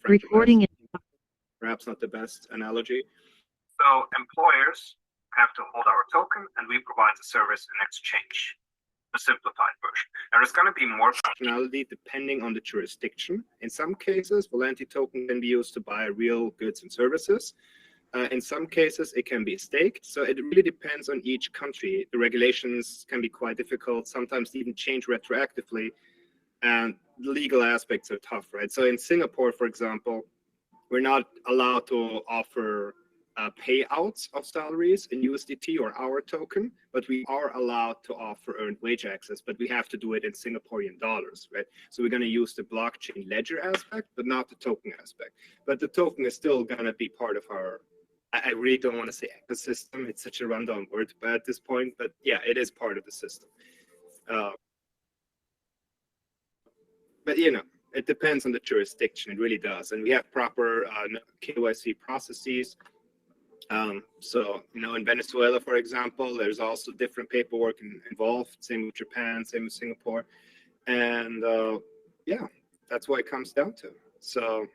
Recording it. Perhaps not the best analogy. So employers have to hold our token, and we provide the service in exchange. A simplified version. Now, there's going to be more functionality depending on the jurisdiction. In some cases, Volnte token can be used to buy real goods and services. In some cases, it can be staked. So it really depends on each country. The regulations can be quite difficult, sometimes even change retroactively. And the legal aspects are tough, right? So in Singapore, for example, we're not allowed to offer payouts of salaries in USDT or our token, but we are allowed to offer earned wage access, but we have to do it in Singaporean dollars, right? So we're going to use the blockchain ledger aspect, but not the token aspect. But the token is still going to be part of our, I really don't want to say ecosystem. It's such a rundown word at this point, but yeah, it is part of the system. But, you know, it depends on the jurisdiction. It really does. And we have proper KYC processes. So, you know, in Venezuela, for example, there's also different paperwork involved. Same with Japan, same with Singapore. And yeah, that's what it comes down to. So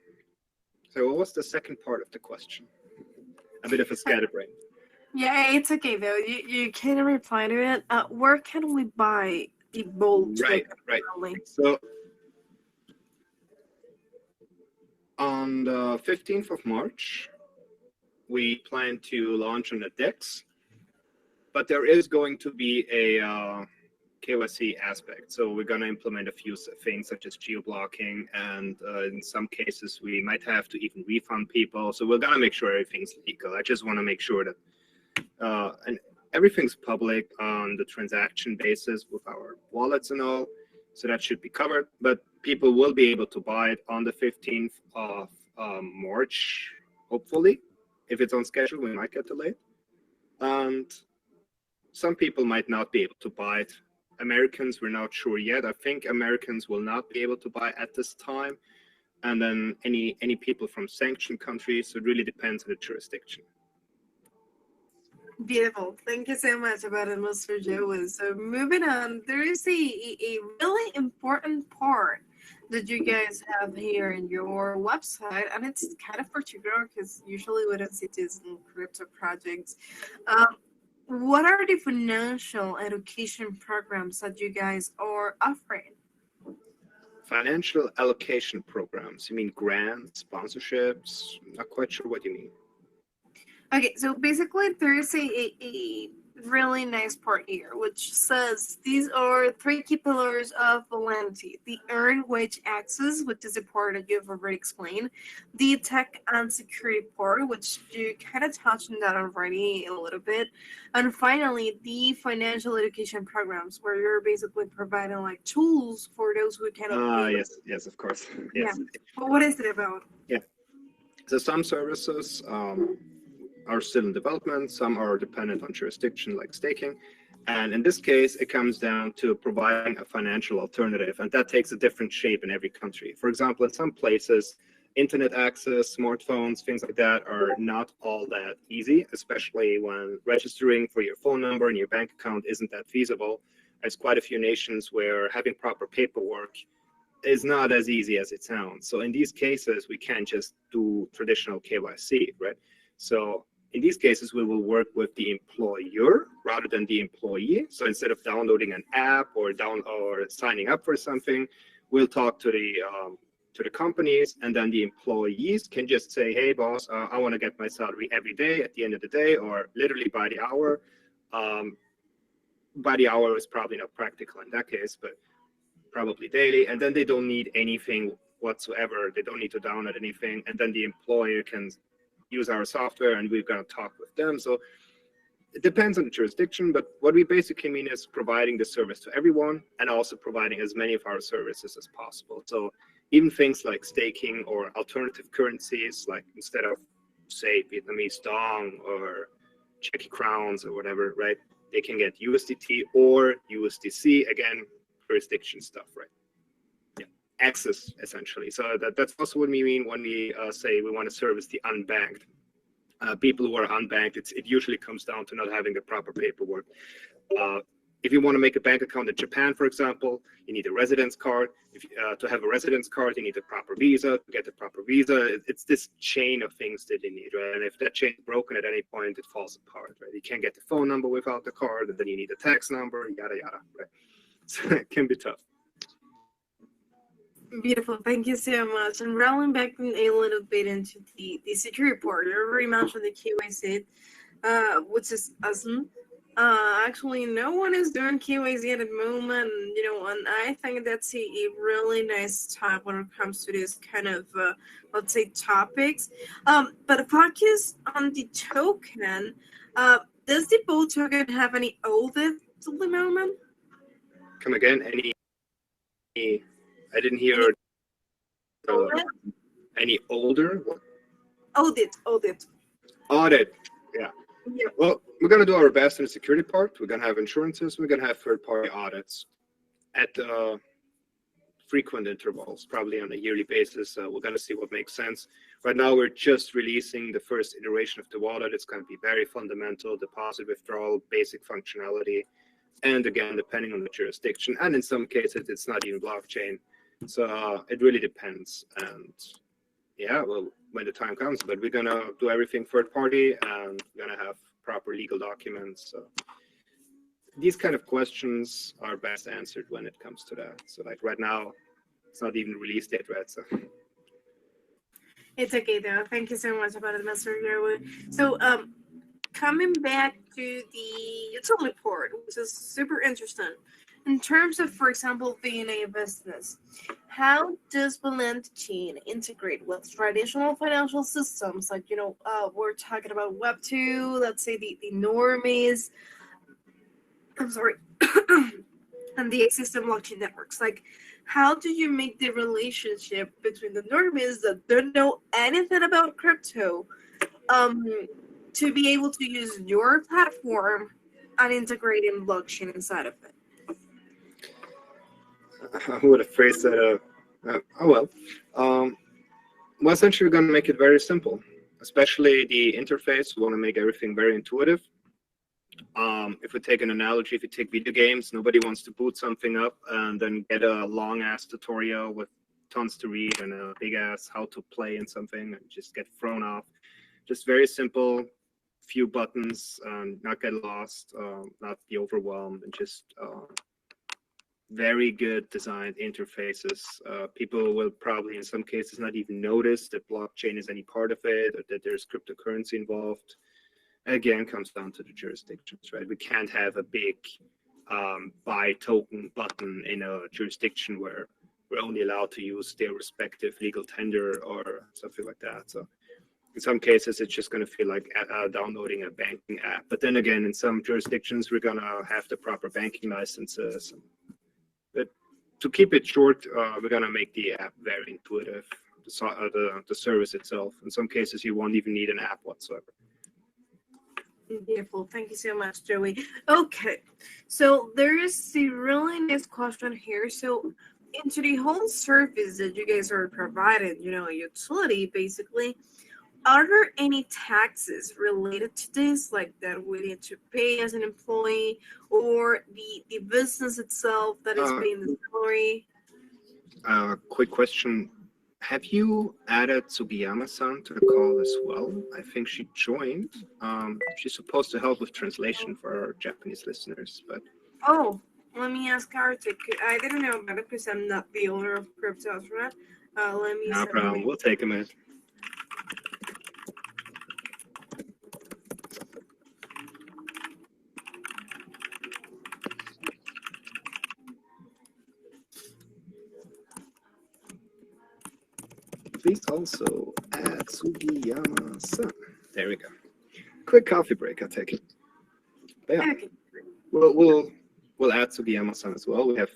what was the second part of the question? A bit of a scatterbrain. Yeah, it's okay, though. You can reply to it. Where can we buy the Volnte? Right. So on the 15th of March, we plan to launch on the DEX, but there is going to be a KYC aspect. So we're going to implement a few things such as geo-blocking, and in some cases we might have to even refund people. So we're going to make sure everything's legal. I just want to make sure that and everything's public on the transaction basis with our wallets and all. So that should be covered, but people will be able to buy it on the 15th of March, hopefully. If it's on schedule, we might get delayed. And some people might not be able to buy it. Americans, we're not sure yet. I think Americans will not be able to buy at this time. And then any people from sanctioned countries, so it really depends on the jurisdiction. Beautiful. Thank you so much about it, Mr. Joe. So moving on, there is a really important part that you guys have here in your website, and it's kind of particular because usually we don't see this in crypto projects. What are the financial education programs that you guys are offering? Financial allocation programs? You mean grants, sponsorships? Not quite sure what you mean. Okay, so basically there is a really nice part here, which says these are 3 key pillars of Volnte: the earned wage access, which is a part that you've already explained, the tech and security part, which you kind of touched on that already a little bit, and finally the financial education programs, where you're basically providing like tools for those who cannot. Yes, of course. Yes. Yeah. But what is it about? Yeah. So some services are still in development. Some are dependent on jurisdiction, like staking. And in this case, it comes down to providing a financial alternative, and that takes a different shape in every country. For example, in some places, internet access, smartphones, things like that are not all that easy, especially when registering for your phone number and your bank account isn't that feasible. There's quite a few nations where having proper paperwork is not as easy as it sounds. So in these cases, we can't just do traditional KYC, right? So in these cases, we will work with the employer rather than the employee. So instead of downloading an app or signing up for something, we'll talk to the companies, and then the employees can just say, "Hey, boss, I want to get my salary every day at the end of the day, or literally by the hour." By the hour is probably not practical in that case, but probably daily. And then they don't need anything whatsoever. They don't need to download anything, and then the employer can use our software, and we're going to talk with them. So it depends on the jurisdiction, but what we basically mean is providing the service to everyone, and also providing as many of our services as possible. So even things like staking or alternative currencies, like instead of, say, Vietnamese dong or Czech crowns or whatever, right? They can get USDT or USDC, again, jurisdiction stuff, right? Access, essentially. So that's also what we mean when we say we want to service the unbanked. People who are unbanked, it usually comes down to not having the proper paperwork. if you want to make a bank account in Japan, for example, you need a residence card. To have a residence card, you need a proper visa. To get the proper visa, it's this chain of things that you need, right? And if that chain is broken at any point, it falls apart, right? You can't get the phone number without the card, and then you need a tax number, yada, yada, right? So it can be tough. Beautiful. Thank you so much. And rolling back a little bit into the security part, you already mentioned the KYC, which is awesome. Actually, no one is doing KYC at the moment, and I think that's a really nice time when it comes to this kind of, let's say, topics. But focus on the token. Does the bull token have any audits at the moment? Come again? I didn't hear. Any older? Audit. Audit. Yeah. Well, we're going to do our best in the security part. We're going to have insurances. We're going to have third-party audits at frequent intervals, probably on a yearly basis. We're going to see what makes sense. Right now, we're just releasing the first iteration of the wallet. It's going to be very fundamental, deposit withdrawal, basic functionality. And again, depending on the jurisdiction. And in some cases, it's not even blockchain. So it really depends. And yeah, well, when the time comes, but we're going to do everything third party, and we're going to have proper legal documents. So these kind of questions are best answered when it comes to that. So like right now, it's not even released yet, right? So it's okay though. Thank you so much about it, Mr. Gerwood. So coming back to the utility port, which is super interesting. In terms of, for example, being a business, how does Volnte chain integrate with traditional financial systems? Like, we're talking about Web 2, let's say the normies, and the existing blockchain networks. Like, how do you make the relationship between the normies that don't know anything about crypto to be able to use your platform and integrating blockchain inside of it? I would have phrased that. Well, essentially, we're going to make it very simple, especially the interface. We want to make everything very intuitive. If we take an analogy, if you take video games, nobody wants to boot something up and then get a long-ass tutorial with tons to read and a big-ass how to play in something and just get thrown off. Just very simple, few buttons, not get lost, not be overwhelmed, and just very good designed interfaces. People will probably in some cases not even notice that blockchain is any part of it or that there's cryptocurrency involved. Again, comes down to the jurisdictions, right? We can't have a big buy token button in a jurisdiction where we're only allowed to use their respective legal tender or something like that. So in some cases, it's just going to feel like downloading a banking app. But then again, in some jurisdictions, we're going to have the proper banking licenses. But to keep it short, we're going to make the app very intuitive, the service itself. In some cases, you won't even need an app whatsoever. Beautiful. Thank you so much, Joey. Okay, so there is a really nice question here. So into the whole service that you guys are providing, a utility basically, are there any taxes related to this, like that we need to pay as an employee, or the business itself that is paying the salary? Quick question. Have you added Sugiyama-san to the call as well? I think she joined. She's supposed to help with translation for our Japanese listeners, but... Oh, let me ask Arctic. I didn't know about it because I'm not the owner of CryptoAstronaut. Let me... No problem. We'll take a minute. Please also add Sugiyama-san. There we go. Quick coffee break, I'll take it. But yeah, Okay. we'll add Sugiyama-san as well. We have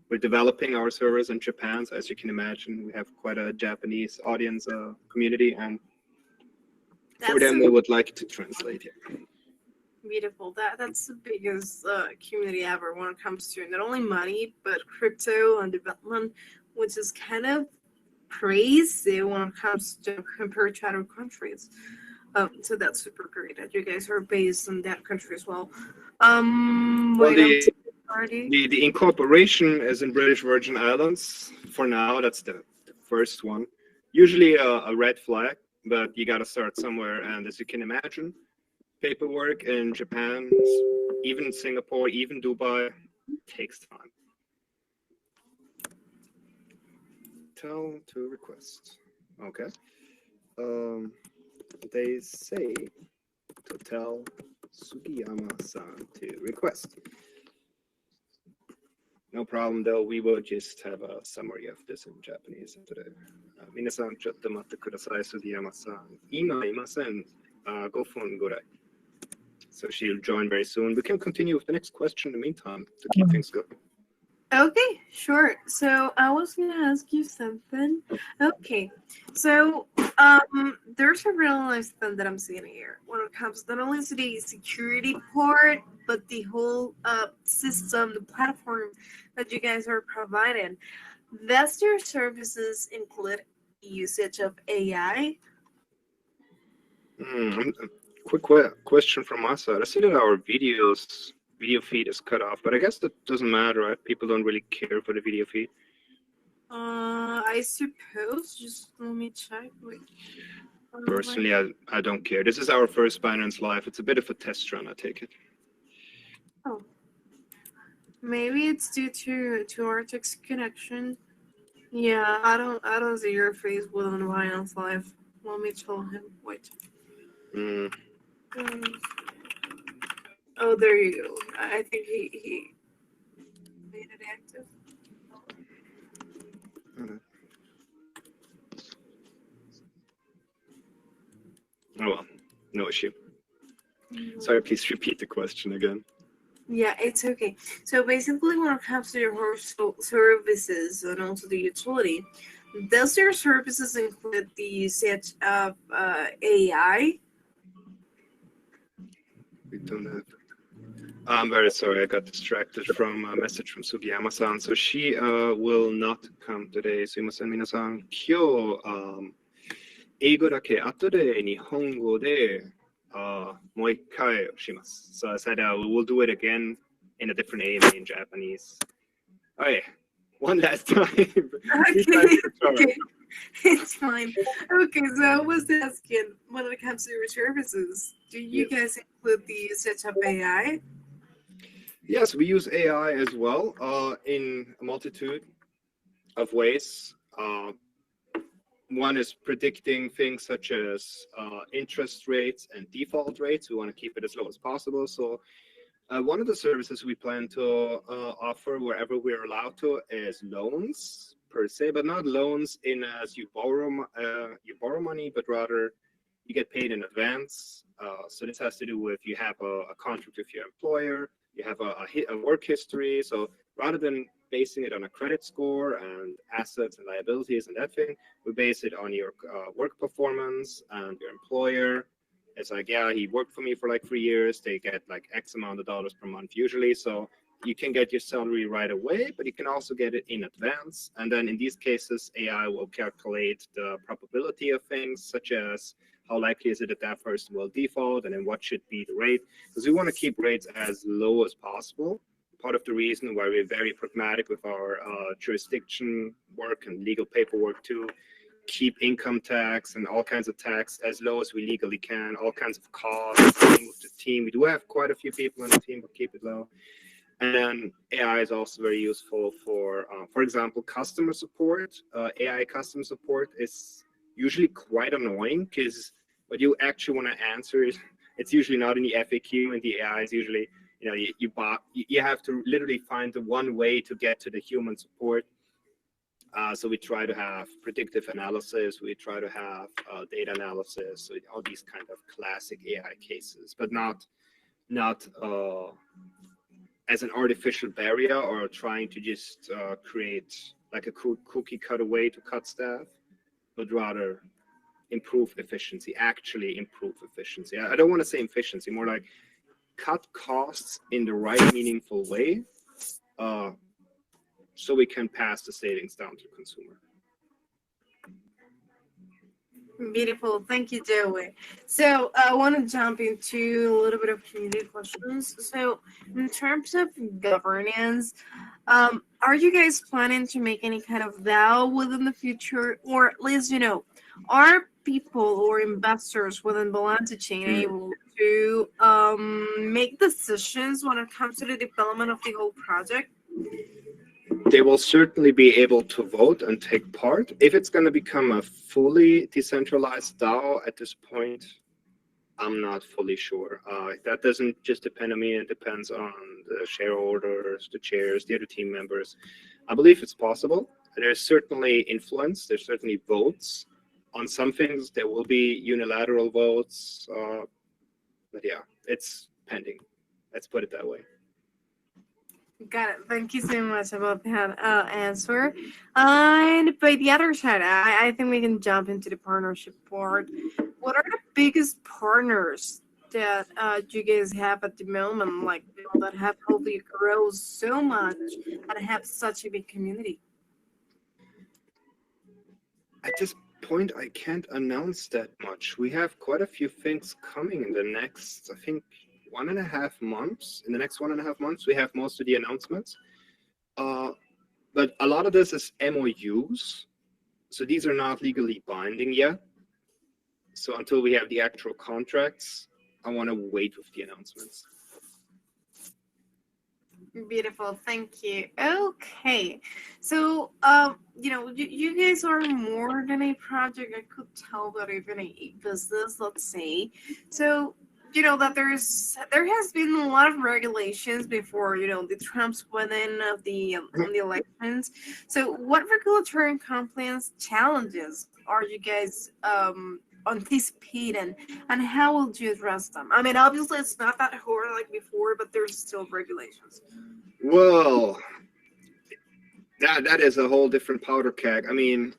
we're developing our servers in Japan, so as you can imagine, we have quite a Japanese audience community, and for them, we would like to translate here. Beautiful. That's the biggest community ever when it comes to not only money but crypto and development, which is kind of crazy when it comes to compared to other countries. So that's super great that you guys are based in that country as well. Well, the incorporation is in British Virgin Islands for now. That's the first one. Usually a red flag, but you got to start somewhere. And as you can imagine, paperwork in Japan, even Singapore, even Dubai, takes time. Tell to request. Okay. They say to tell Sugiyama-san to request. No problem though, we will just have a summary of this in Japanese today. 皆さんちょっと待ってください、Sugiyama-san. 今いません。5分ぐらい. So she'll join very soon. We can continue with the next question in the meantime to keep things going. Okay, sure. So I was gonna ask you something. Okay, so there's a real nice thing that I'm seeing here when it comes not only to the security part, but the whole system, the platform that you guys are providing. Does your services include usage of AI? Quick question from my side. I see that our video feed is cut off, but I guess that doesn't matter, right? People don't really care for the video feed. I suppose. Just let me check. Wait. Personally, I don't care. This is our first Binance Live. It's a bit of a test run, I take it. Oh. Maybe it's due to our text connection. Yeah, I don't see your face within Binance Live. Let me tell him. Wait. Oh, there you go. I think he made it active. Oh well, no issue. Sorry, please repeat the question again. Yeah, it's okay. So basically, when it comes to your services and also the utility, does your services include the usage of AI? We don't have. I'm very sorry, I got distracted from a message from Sugiyama-san. So she will not come today. すいません、皆さん。今日、英語だけ後で日本語でもう一回します。So I said we will do it again in a different AMA in Japanese. Okay, one last time. Okay. It's fine. Okay, so I was asking, when it comes to your services, do you guys include the usage of AI? Yes, we use AI as well in a multitude of ways. One is predicting things such as interest rates and default rates. We want to keep it as low as possible. So one of the services we plan to offer wherever we're allowed to is loans per se, but not loans in as you borrow money, but rather you get paid in advance. So this has to do with you have a contract with your employer, you have a work history. So rather than basing it on a credit score and assets and liabilities and that thing, we base it on your work performance and your employer. It's like, yeah, he worked for me for like 3 years. They get like X amount of dollars per month usually. So you can get your salary right away, but you can also get it in advance. And then in these cases, AI will calculate the probability of things, such as how likely is it that that person will default, and then what should be the rate. Because we want to keep rates as low as possible. Part of the reason why we're very pragmatic with our jurisdiction work and legal paperwork to keep income tax and all kinds of tax as low as we legally can, all kinds of costs with the team. We do have quite a few people on the team, but keep it low. And then AI is also very useful for example, customer support. AI customer support is usually quite annoying because what you actually want to answer is, it's usually not in the FAQ, and the AI is usually, you have to literally find the one way to get to the human support. So we try to have predictive analysis, we try to have data analysis, so all these kind of classic AI cases, but not as an artificial barrier or trying to just create like a cookie cutter way to cut staff, but rather improve efficiency, actually improve efficiency. I don't want to say efficiency, more like cut costs in the right meaningful way, so we can pass the savings down to the consumer. Beautiful. Thank you, Joey. So I want to jump into a little bit of community questions. So in terms of governance, are you guys planning to make any kind of DAO within the future? Or at least, are people or investors within Volnte chain able to make decisions when it comes to the development of the whole project? They will certainly be able to vote and take part. If it's going to become a fully decentralized DAO at this point, I'm not fully sure. That doesn't just depend on me. It depends on the shareholders, the chairs, the other team members. I believe it's possible. There's certainly influence. There's certainly votes. On some things, there will be unilateral votes. But yeah, it's pending. Let's put it that way. Got it. Thank you so much about that answer. And by the other side, I think we can jump into the partnership part. What are the biggest partners that you guys have at the moment, like that have helped you grow so much and have such a big community? At this point, I can't announce that much. We have quite a few things coming in the next, I think, 1.5 months. In the next 1.5 months, we have most of the announcements. But a lot of this is MOUs. So these are not legally binding yet. So until we have the actual contracts, I want to wait with the announcements. Beautiful, thank you. Okay, so you guys are more than a project. I could tell that even a business, let's say. So that there has been a lot of regulations before the Trump's winning of the elections. So what regulatory and compliance challenges are you guys anticipating, and how will you address them? I mean, obviously it's not that hard like before, but there's still regulations. Well, that is a whole different powder keg. I mean,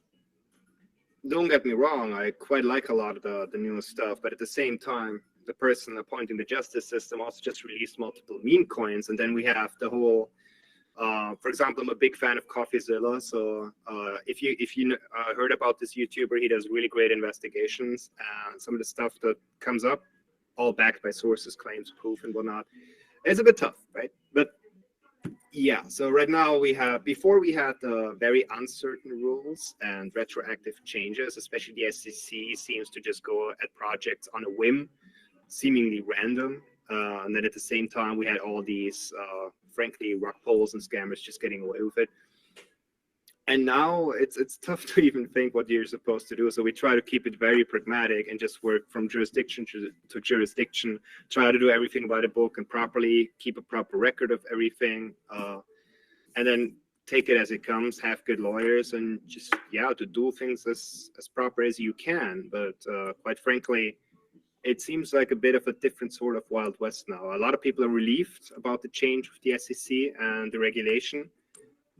don't get me wrong, I quite like a lot of the newest stuff, but at the same time, the person appointing the justice system also just released multiple meme coins, and then we have the whole for example, I'm a big fan of CoffeeZilla, so if you heard about this YouTuber, he does really great investigations, and some of the stuff that comes up, all backed by sources, claims, proof, and whatnot. It's a bit tough, right? But yeah, so right now before we had the very uncertain rules and retroactive changes, especially the SEC seems to just go at projects on a whim, seemingly random. And then at the same time, we had all these, frankly, rug pulls and scammers just getting away with it. And now it's tough to even think what you're supposed to do. So we try to keep it very pragmatic and just work from jurisdiction to jurisdiction, try to do everything by the book and properly, keep a proper record of everything, and then take it as it comes, have good lawyers, and just, to do things as proper as you can. But quite frankly, it seems like a bit of a different sort of Wild West now. A lot of people are relieved about the change with the SEC and the regulation.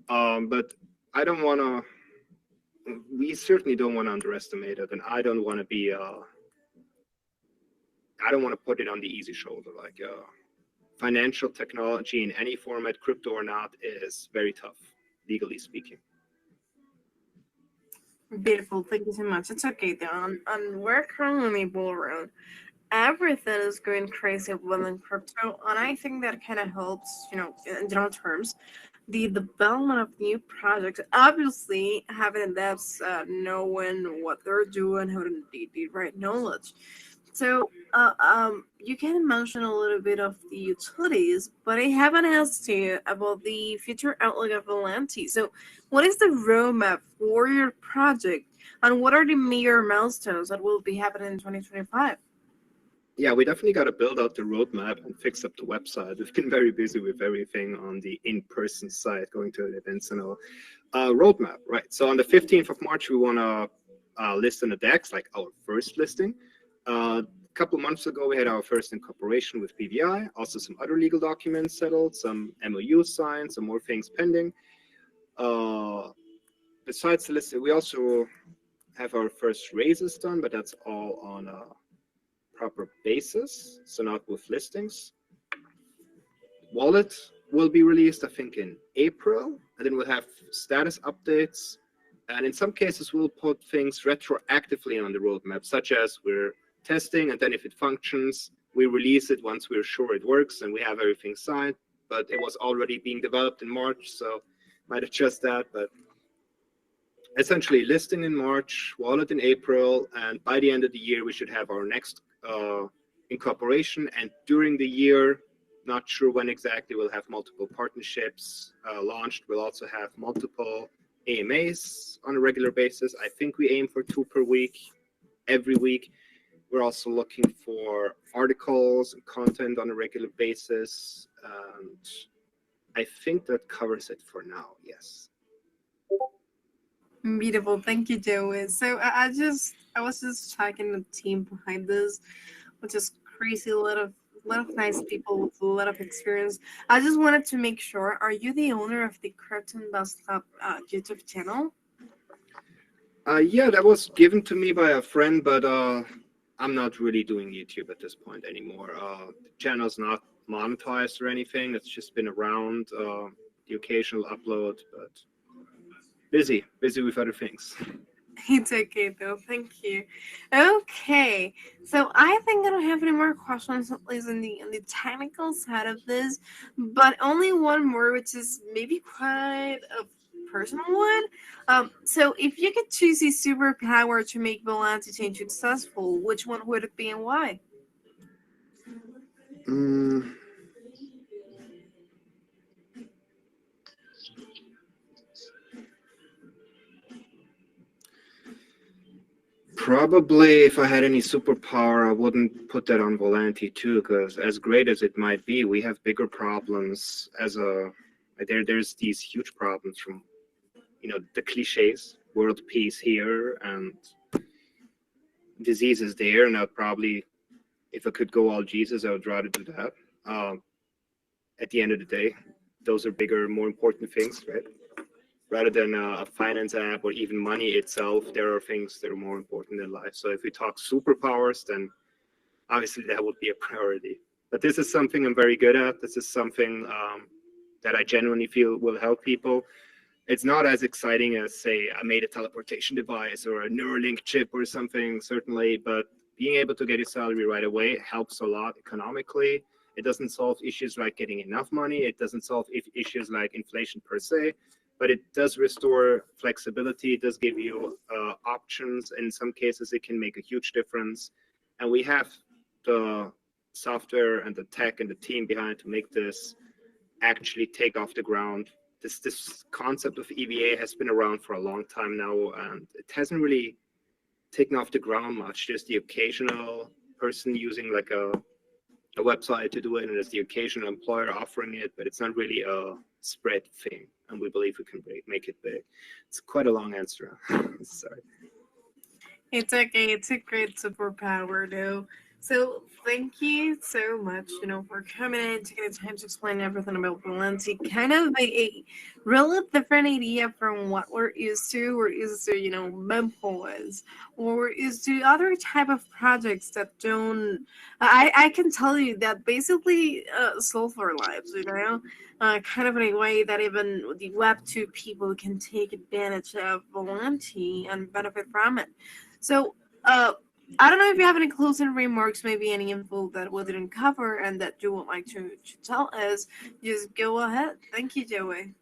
But I don't want to, we certainly don't want to underestimate it. And I don't want to be, I don't want to put it on the easy shoulder. Like financial technology in any format, crypto or not, is very tough, legally speaking. Beautiful, thank you so much. It's okay, Don. And we're currently bull run. Everything is going crazy within crypto, and I think that kind of helps, in general terms, the development of new projects. Obviously, having devs knowing what they're doing, having the right knowledge. So, you can mention a little bit of the utilities, but I haven't asked you about the future outlook of Volnte. So, what is the roadmap for your project, and what are the major milestones that will be happening in 2025? Yeah, we definitely got to build out the roadmap and fix up the website. We've been very busy with everything on the in-person side, going to events and all. Roadmap, right? So on the 15th of March, we want to list in the DEX, like our first listing. A couple months ago, we had our first incorporation with BVI, also some other legal documents settled, some MOU signed, some more things pending. Besides the listing, we also have our first raises done, but that's all on a proper basis, so not with listings. Wallet will be released, I think, in April, and then we'll have status updates And in some cases, we'll put things retroactively on the roadmap, such as we're testing, and then if it functions, we release it once we're sure it works and we have everything signed. But it was already being developed in March, so might adjust that. But essentially, listing in March, wallet in April, and by the end of the year, we should have our next incorporation. And during the year, not sure when exactly, we'll have multiple partnerships launched. We'll also have multiple AMAs on a regular basis. I think we aim for 2 per week, every week. We're also looking for articles and content on a regular basis. And I think that covers it for now, yes. Beautiful. Thank you, Joey. So I was just checking the team behind this, which is crazy. A lot of nice people with a lot of experience. I just wanted to make sure, are you the owner of the CryptoAstronaut YouTube channel? Yeah, that was given to me by a friend, but I'm not really doing YouTube at this point anymore. The channel's not monetized or anything. It's just been around, the occasional upload, but busy with other things. It's okay though, thank you. Okay, so I think I don't have any more questions, at least on the technical side of this, but only one more, which is maybe quite a personal one. So if you could choose a superpower to make Volnte change successful, which one would it be and why? Probably if I had any superpower, I wouldn't put that on Volnte too, because as great as it might be, we have bigger problems there's these huge problems from, the cliches, world peace here and diseases there. And I'd probably, if I could go all Jesus, I would rather do that. At the end of the day, those are bigger, more important things, right? Rather than a finance app or even money itself, there are things that are more important in life. So if we talk superpowers, then obviously that would be a priority. But this is something I'm very good at. This is something that I genuinely feel will help people. It's not as exciting as, say, I made a teleportation device or a Neuralink chip or something, certainly, but being able to get your salary right away helps a lot economically. It doesn't solve issues like getting enough money. It doesn't solve issues like inflation per se, but it does restore flexibility. It does give you options. In some cases, it can make a huge difference. And we have the software and the tech and the team behind to make this actually take off the ground. This concept of EVA has been around for a long time now, and it hasn't really taken off the ground much. There's the occasional person using like a website to do it, and there's the occasional employer offering it, but it's not really a spread thing, and we believe we can make it big. It's quite a long answer. Sorry. It's okay. It's a great superpower, though. So thank you so much, for coming in, taking the time to explain everything about Volnte. Kind of a really different idea from what we're used to. We're used to, mempoids, or we're used to other type of projects that don't. I can tell you that basically solve our lives, kind of in a way that even the Web2 people can take advantage of Volnte and benefit from it. So, I don't know if you have any closing remarks, maybe any info that we didn't cover and that you would like to tell us. Just go ahead. Thank you, Joey.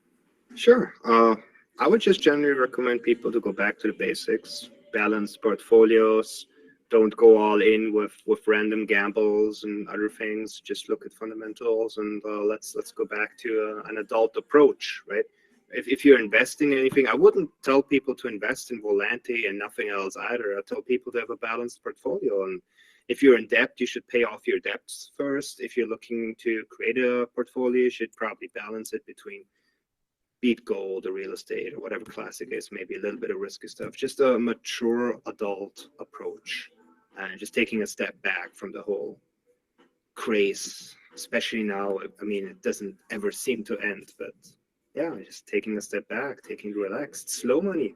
Sure. I would just generally recommend people to go back to the basics, balance portfolios, don't go all in with random gambles and other things. Just look at fundamentals, and let's go back to an adult approach, right? If you're investing in anything, I wouldn't tell people to invest in Volnte and nothing else either. I tell people to have a balanced portfolio. And if you're in debt, you should pay off your debts first. If you're looking to create a portfolio, you should probably balance it between beat gold or real estate or whatever classic is, maybe a little bit of risky stuff. Just a mature adult approach, and just taking a step back from the whole craze, especially now. I mean, it doesn't ever seem to end, but yeah, just taking a step back, taking relaxed, slow money,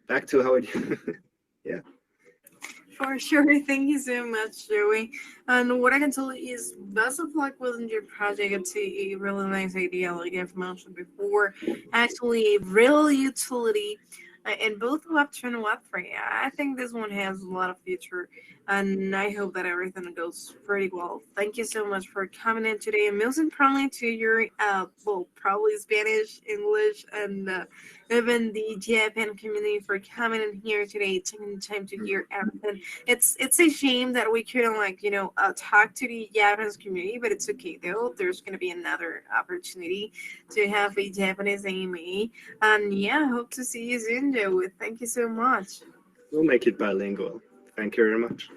back to how it. Yeah. For sure. Thank you so much, Joey. And what I can tell you is best of luck with your project. It's a really nice idea, like I've mentioned before. Actually, a real utility and both Web2 and Web3. I think this one has a lot of future, and I hope that everything goes pretty well. Thank you so much for coming in today, and most importantly to your probably Spanish, English, and even the Japan community for coming in here today, taking the time to hear everything. It's a shame that we couldn't talk to the Japanese community, but it's okay though. There's gonna be another opportunity to have a Japanese AMA, and yeah, hope to see you soon, Joe. Thank you so much. We'll make it bilingual. Thank you very much.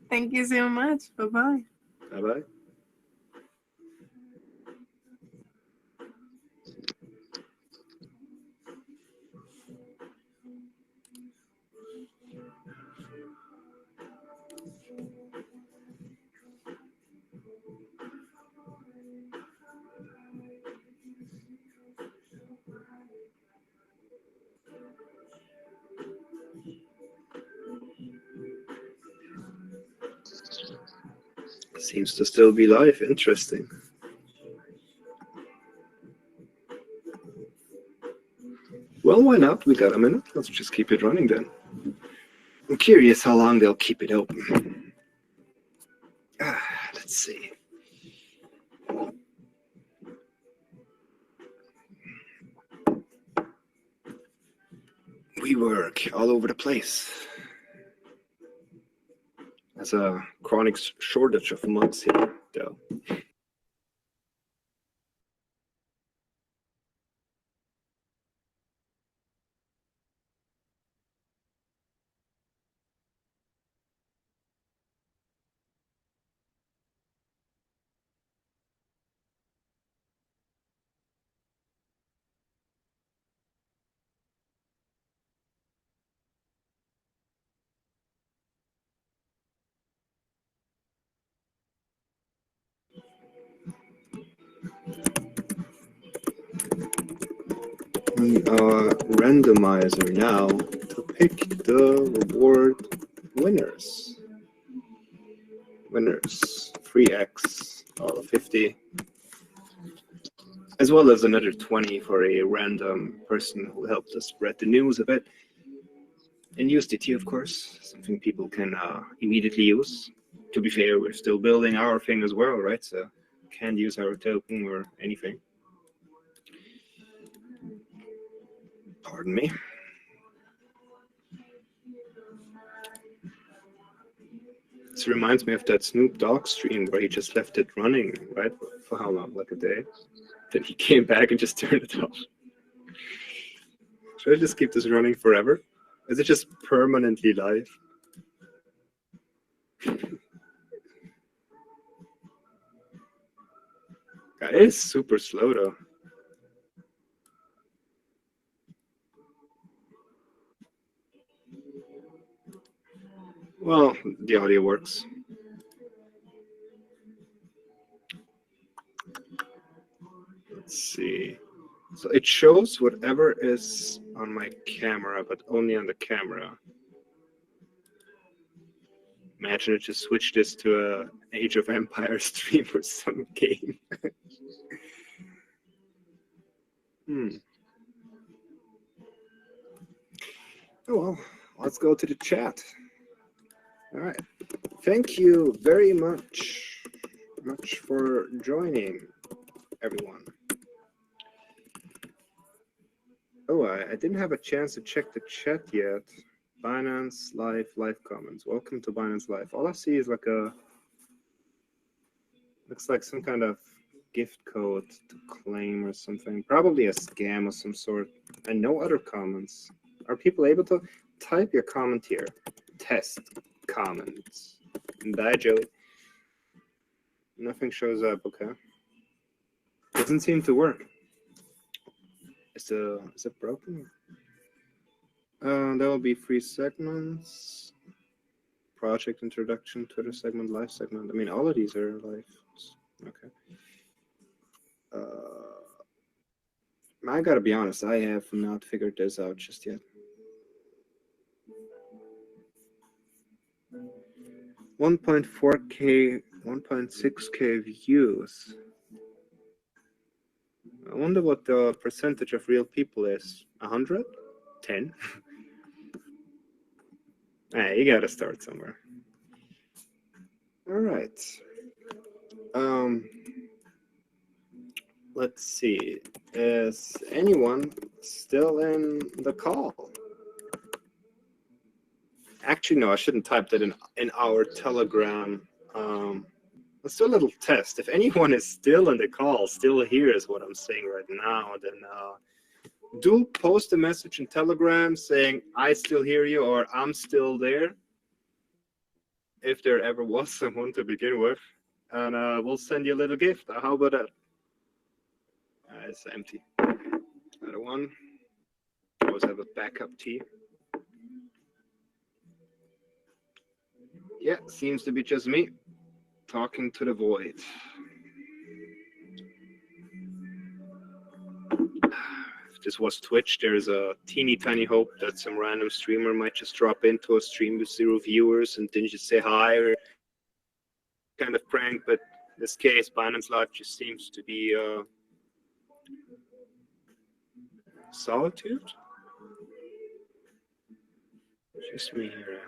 Thank you so much. Bye bye. Bye bye. Seems to still be live. Interesting. Well, why not? We got a minute. Let's just keep it running then. I'm curious how long they'll keep it open. Let's see. We work all over the place. There's a chronic shortage of mods here, though. Randomizer now to pick the reward winners. Winners 3x out of 50, as well as another 20 for a random person who helped us spread the news a bit. In USDT, of course, something people can immediately use. To be fair, we're still building our thing as well, right? So can't use our token or anything. Pardon me. This reminds me of that Snoop Dogg stream where he just left it running, right? For how long? Like a day? Then he came back and just turned it off. Should I just keep this running forever? Is it just permanently live? It is super slow though. Well, the audio works. Let's see. So it shows whatever is on my camera, but only on the camera. Imagine it just switched this to a Age of Empires stream or some game. Oh well, let's go to the chat. All right. Thank you very much for joining, everyone. Oh, I didn't have a chance to check the chat yet. Binance live comments. Welcome to Binance Live. All I see is like looks like some kind of gift code to claim or something. Probably a scam of some sort. And no other comments. Are people able to type your comment here? Test comments. Bye, Joey. Nothing shows up. Okay. Doesn't seem to work. Is it broken? There will be 3 segments. Project introduction, Twitter segment, live segment. I mean, all of these are live. Okay. I gotta be honest, I have not figured this out just yet. 1.4K, 1.6K views. I wonder what the percentage of real people is. 100? 10. Hey, you gotta start somewhere. All right. Let's see. Is anyone still in the call? Actually, no, I shouldn't type that in our Telegram. Let's do a little test. If anyone is still in the call, still hears what I'm saying right now, then do post a message in Telegram saying, I still hear you, or I'm still there, if there ever was someone to begin with. And we'll send you a little gift. How about that? It's empty. Another one. Always have a backup tea. Yeah, seems to be just me talking to the void. If this was Twitch, there's a teeny tiny hope that some random streamer might just drop into a stream with 0 viewers and then just say hi or kind of prank. But in this case, Binance Live just seems to be solitude. Just me here.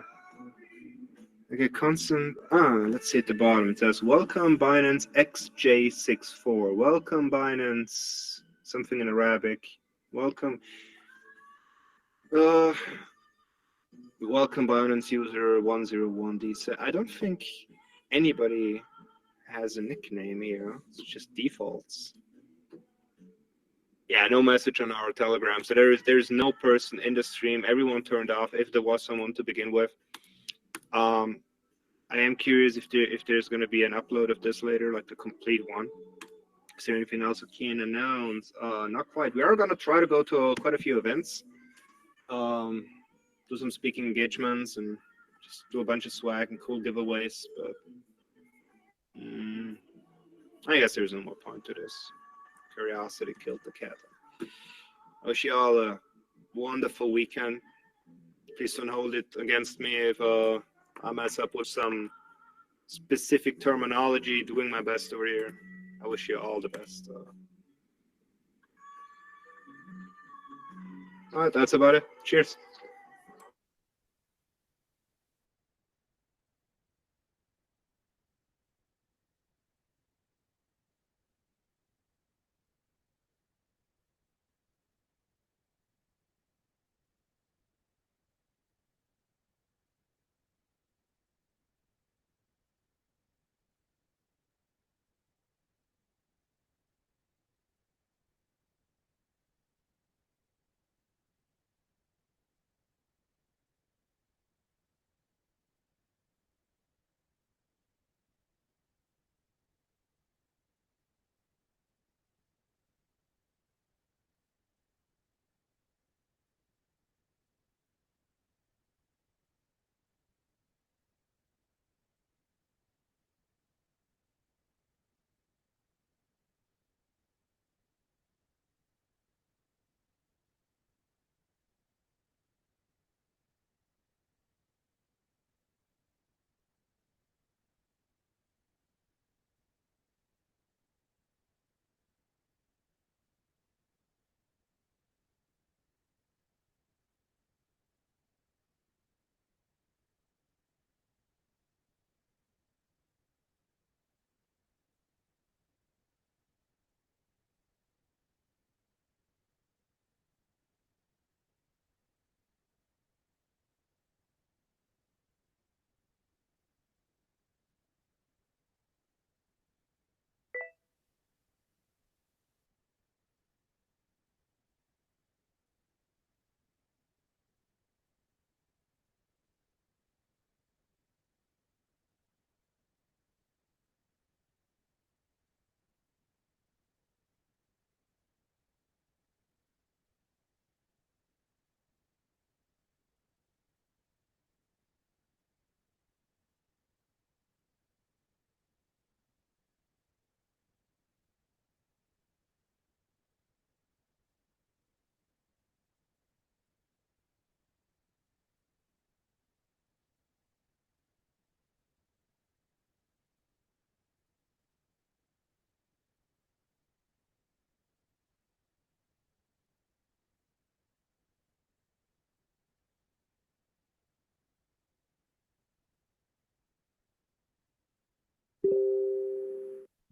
Okay, constant. Let's see at the bottom. It says, welcome Binance XJ64. Welcome Binance. Something in Arabic. Welcome. Welcome Binance user 101D. I don't think anybody has a nickname here. It's just defaults. Yeah, no message on our Telegram. So there's no person in the stream. Everyone turned off if there was someone to begin with. I am curious if there's going to be an upload of this later, like the complete one. Is there anything else we can announce? Not quite. We are going to try to go to quite a few events, do some speaking engagements, and just do a bunch of swag and cool giveaways. But I guess there's no more point to this. Curiosity killed the cat. I wish you all a wonderful weekend. Please don't hold it against me if I mess up with some specific terminology. Doing my best over here. I wish you all the best. All right, that's about it. Cheers.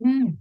うん、うん。